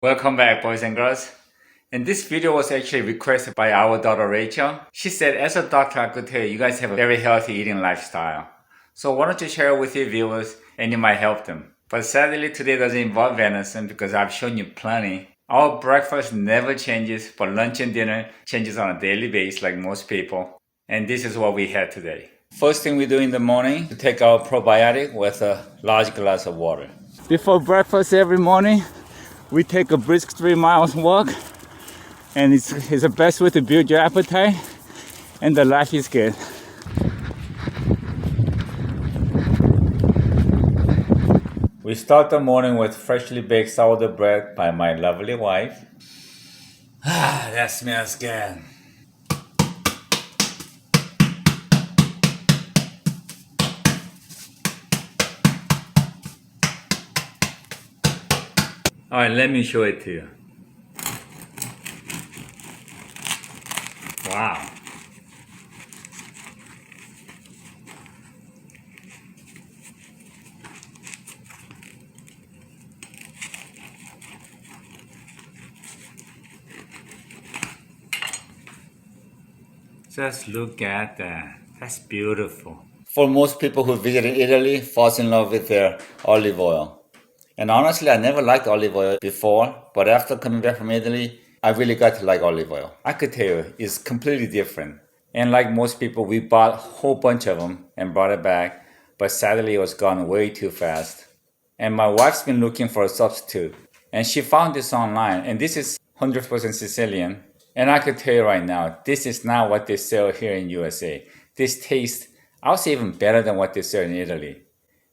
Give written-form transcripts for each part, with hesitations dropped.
Welcome back, boys and girls. And this video was actually requested by our daughter Rachel. She said, as a doctor, I could tell you guys have a very healthy eating lifestyle. So why don't you share it with your viewers and you might help them. But sadly, today doesn't involve venison because I've shown you plenty. Our breakfast never changes, but lunch and dinner changes on a daily basis like most people. And this is what we had today. First thing we do in the morning, to take our probiotic with a large glass of water. Before breakfast every morning, we take a brisk 3 miles walk, and it's the best way to build your appetite, and the life is good. We start the morning with freshly baked sourdough bread by my lovely wife. That smells good. Alright, let me show it to you. Wow. Just look at that. That's beautiful. For most people who visited Italy, falls in love with their olive oil. And honestly, I never liked olive oil before, but after coming back from Italy, I really got to like olive oil. I could tell you, it's completely different. And like most people, we bought a whole bunch of them and brought it back, but sadly it was gone way too fast. And my wife's been looking for a substitute, and she found this online, and this is 100% Sicilian. And I could tell you right now, this is not what they sell here in USA. This tastes, I would say, even better than what they sell in Italy.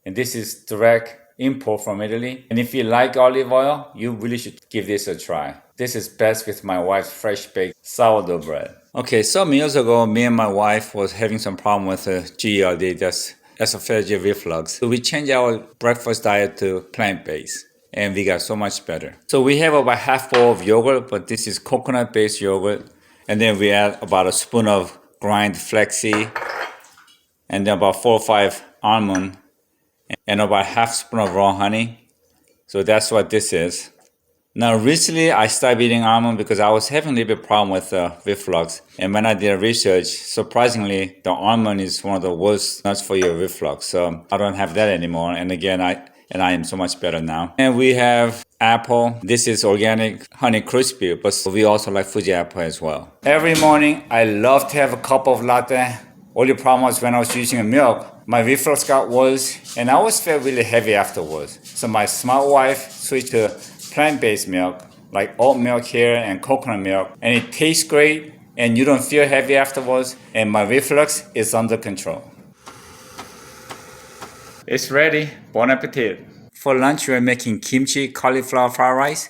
And this is direct import from Italy. And if you like olive oil, you really should give this a try. This is best with my wife's fresh baked sourdough bread. Okay, some years ago, me and my wife was having some problem with GERD, that's esophageal reflux. So we changed our breakfast diet to plant-based, and we got so much better. So we have about half bowl of yogurt, but this is coconut-based yogurt. And then we add about a spoon of ground flaxseed, and then about 4 or 5 almond, and about half spoon of raw honey. So that's what this is. Now recently I stopped eating almond because I was having a little bit problem with reflux. And when I did research, surprisingly, the almond is one of the worst nuts for your reflux. So I don't have that anymore. And again, I am so much better now. And we have apple. This is organic Honey Crispy, but we also like Fuji apple as well. Every morning I love to have a cup of latte. Only problem was when I was using milk, my reflux got worse, and I always felt really heavy afterwards. So my smart wife switched to plant-based milk, like oat milk here and coconut milk, and it tastes great, and you don't feel heavy afterwards, and my reflux is under control. It's ready. Bon appetit. For lunch, we're making kimchi cauliflower fried rice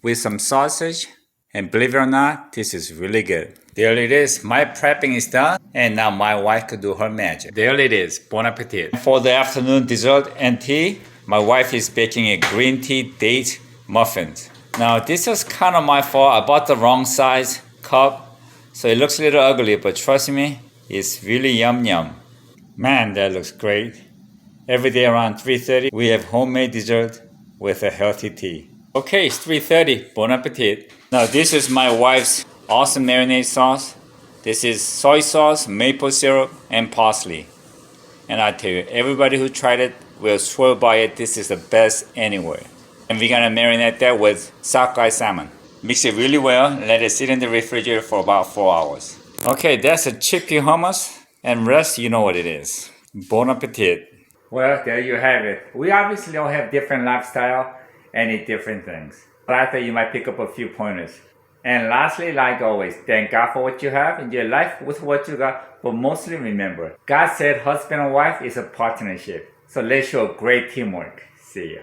with some sausage, and believe it or not, this is really good. There it is. My prepping is done, and now my wife could do her magic. There it is. Bon appetit. For the afternoon dessert and tea, my wife is baking a green tea date muffins. Now this was kind of my fault. I bought the wrong size cup, so it looks a little ugly, but trust me, it's really yum yum. Man, that looks great. Every day around 3:30, we have homemade dessert with a healthy tea. Okay, it's 3:30. Bon appetit. Now this is my wife's awesome marinade sauce. This is soy sauce, maple syrup, and parsley. And I tell you, everybody who tried it will swear by it. This is the best anywhere. And we're gonna marinate that with sockeye salmon. Mix it really well and let it sit in the refrigerator for about 4 hours. Okay, that's a chickpea hummus, and rest, you know what it is. Bon appetit. Well, there you have it. We obviously all have different lifestyle and eat different things. But I thought you might pick up a few pointers. And lastly, like always, thank God for what you have in your life with what you got. But mostly remember, God said husband and wife is a partnership. So let's show great teamwork. See ya.